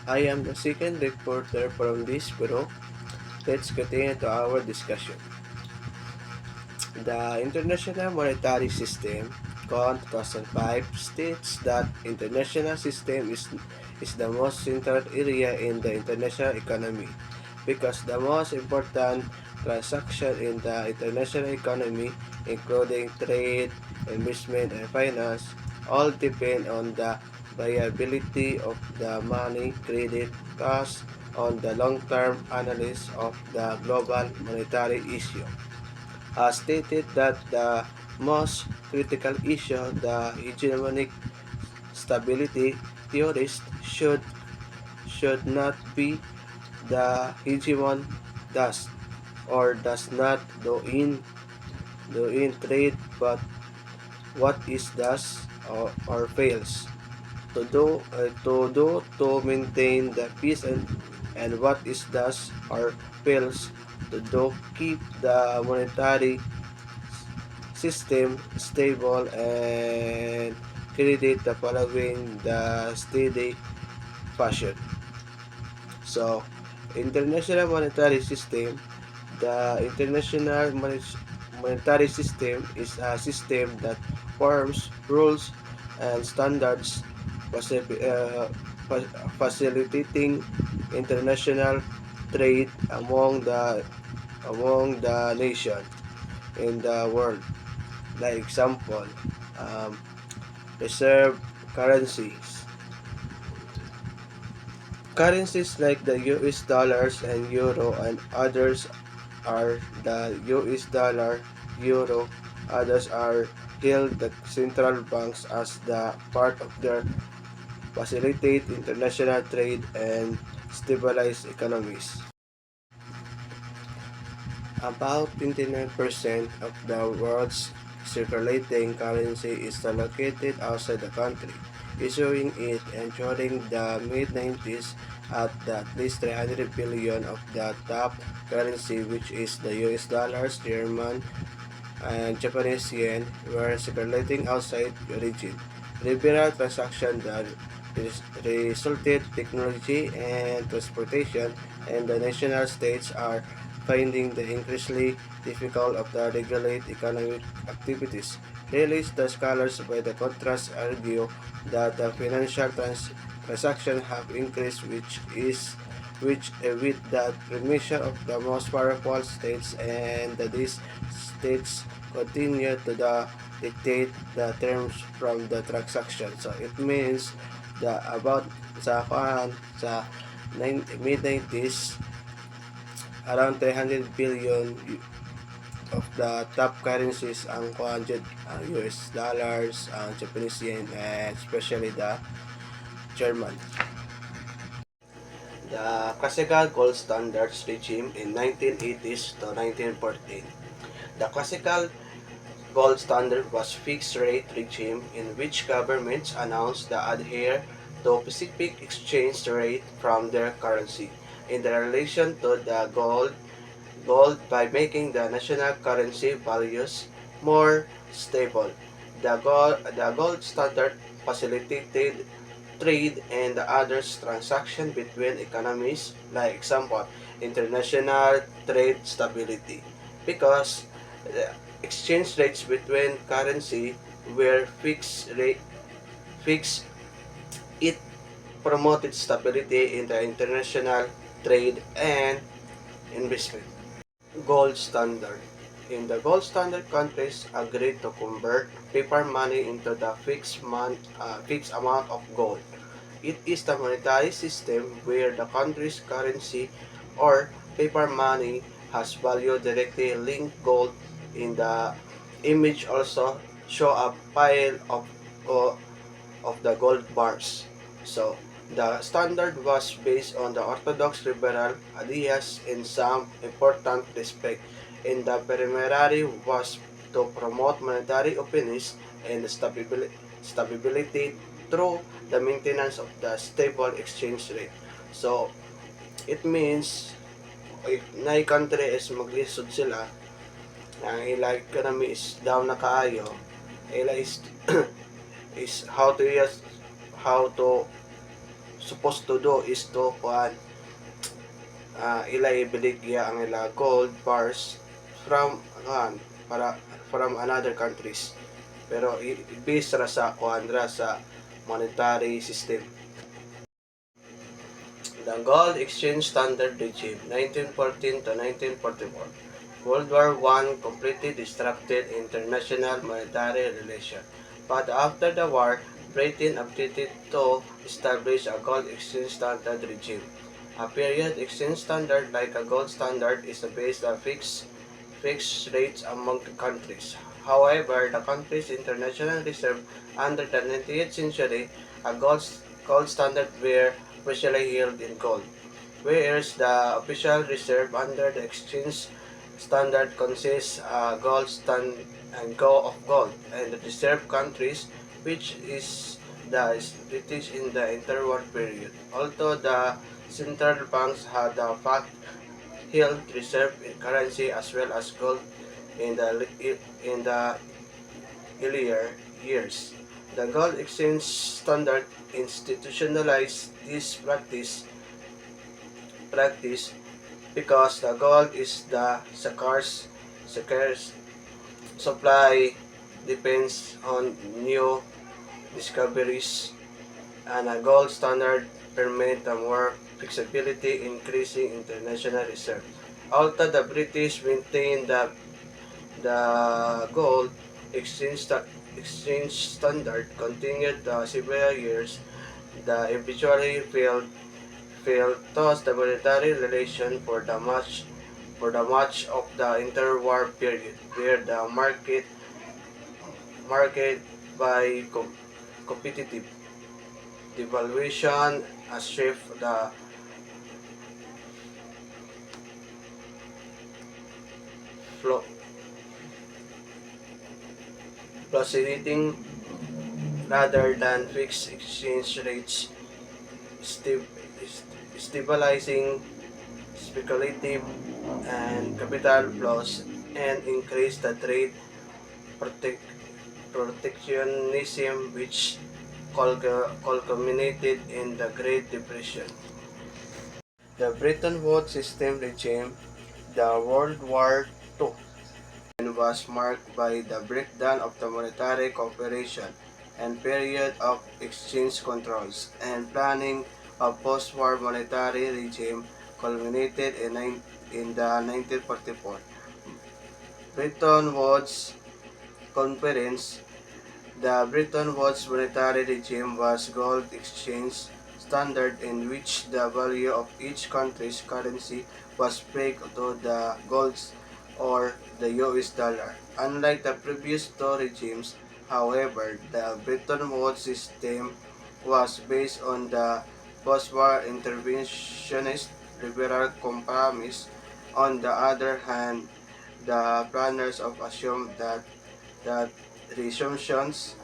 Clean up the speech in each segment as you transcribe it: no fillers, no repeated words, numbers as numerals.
I am the second reporter from this bureau. Let's continue to our discussion. The International Monetary System, CON 2005, states that international system is the most central area in the international economy because the most important transaction in the international economy, including trade, investment, and finance, all depend on the viability of the money, credit, cash, on the long-term analysis of the global monetary issue stated that the most critical issue, the hegemonic stability theorist should not be the hegemon does or does not do in trade, but what is does or fails to maintain the peace and what is does or fails to do keep the monetary system stable and credit the following the steady fashion. So, international monetary system, the monetary system is a system that forms rules and standards facilitating international trade among the nation in the world. Like example, um, reserve currencies. Currencies like the US dollars and euro and others are the US dollar, euro, others are held the central banks as the part of their facilitate international trade and stabilize economies. About 29% of the world's circulating currency is located outside the country, issuing it and during the mid-90s at least 300 billion of the top currency, which is the US dollars, German, and Japanese yen, were circulating outside the region. Liberal transaction that resulted technology and transportation, and the national states are finding the increasingly difficult of the regulate economic activities. Really, the scholars by the contrast argue that the financial transactions have increased, with the permission of the most powerful states, and that these states continue to dictate the terms from the transaction. So it means the about sa mid-90s, around 300 billion of the top currencies ang kuan ang US dollars, ang Japanese yen, and especially the German. The classical gold standards regime in 1980s to 1914. The classical gold standard was fixed rate regime in which governments announced the adhere to specific exchange rate from their currency in the relation to the gold by making the national currency values more stable. The gold standard facilitated trade and others transaction between economies, like example, international trade stability, because the exchange rates between currency were fixed. It promoted stability in the international trade and investment. Gold standard. In the gold standard, countries agreed to convert paper money into the fixed amount of gold. It is the monetary system where the country's currency or paper money has value directly linked gold. In the image also show a pile of the gold bars. So, the standard was based on the orthodox liberal ideas in some important respect. In the primary was to promote monetary openness and stability through the maintenance of the stable exchange rate. So, it means if na country is maglisod sila, ang ila economy is down na kaayo, ila is is how to supposed to do is to ilay beligya ang ila gold bars from para from another countries, pero based ra sa ra sa monetary system. The Gold Exchange Standard Regime, 1914 to 1944. World War I completely disrupted international monetary relations. But after the war, Britain attempted to establish a gold exchange standard regime. A period exchange standard, like a gold standard, is based on fixed rates among the countries. However, the country's international reserve under the 19th century, a gold standard were officially held in gold, whereas the official reserve under the exchange standard consists gold stand and go of gold, and the reserve countries, which is the British in the interwar period. Although the central banks had a fact held reserve currency as well as gold in the earlier years. The gold exchange standard institutionalized this practice because the gold is the scarce supply depends on new discoveries, and a gold standard permit a more flexibility, increasing international reserve. Although the British maintained the gold exchange standard continued several years, the eventually failed thus the monetary relation for the much of the interwar period, where the market by competitive devaluation has shift the flow fluctuating rather than fixed exchange rates, sti- stabilizing speculative and capital flows, and increase the trade protect, protectionism, which culminated in the Great Depression. The Bretton Woods system regime, the World War II, was marked by the breakdown of the monetary cooperation and period of exchange controls and planning of post-war monetary regime culminated in the 1944 Bretton Woods Conference. The Bretton Woods monetary regime was gold exchange standard in which the value of each country's currency was pegged to the gold's or the US dollar. Unlike the previous two regimes, however, the Bretton Woods system was based on the post-war interventionist liberal compromise. On the other hand, the planners of assumed that resumptions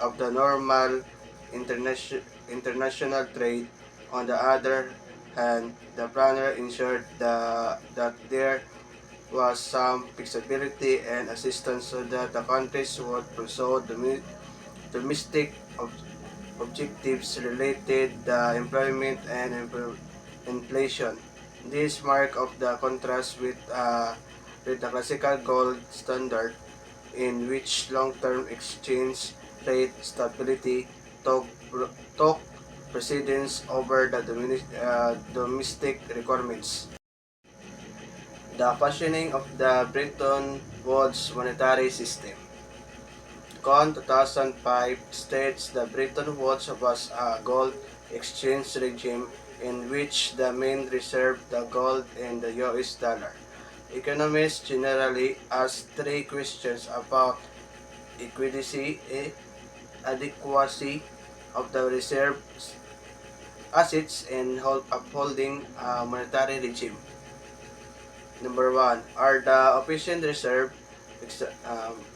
of the normal international trade. On the other hand, the planner ensured that there was some flexibility and assistance so that the countries would pursue domestic objectives related to employment and inflation. This mark of the contrast with the classical gold standard, in which long-term exchange rate stability took, took precedence over the domestic requirements. The fashioning of the Bretton Woods monetary system. Con 2005 states the Bretton Woods was a gold exchange regime in which the main reserve the gold and the US dollar. Economists generally ask three questions about equity, adequacy of the reserve assets, and upholding a monetary regime. Number one, are the efficient reserve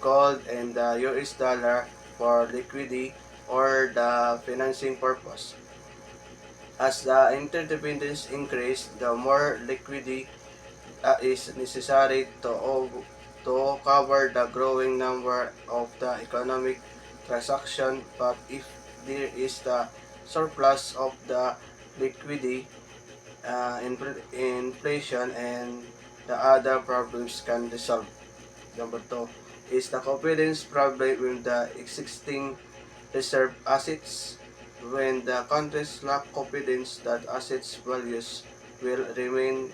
gold and the US dollar for liquidity or the financing purpose? As the interdependence increase, the more liquidity is necessary to cover the growing number of the economic transaction. But if there is the surplus of the liquidity, inflation, and the other problems can resolve. Number two is the confidence problem with the existing reserve assets. When the countries lack confidence that assets values will remain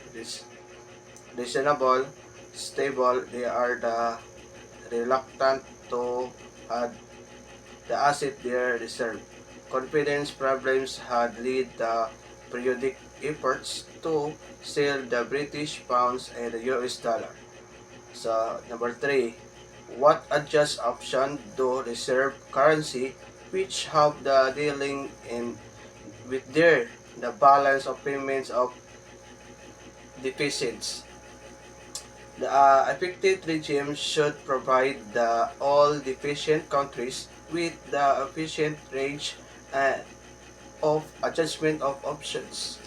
reasonable, stable, they are the reluctant to add the asset their reserve. Confidence problems had led the periodic efforts to sell the British pounds and the US dollar. So, number three, what adjust option do reserve currency which have the dealing in with their the balance of payments of deficits. The effective regime should provide the all deficient countries with the efficient range uh, of adjustment of options.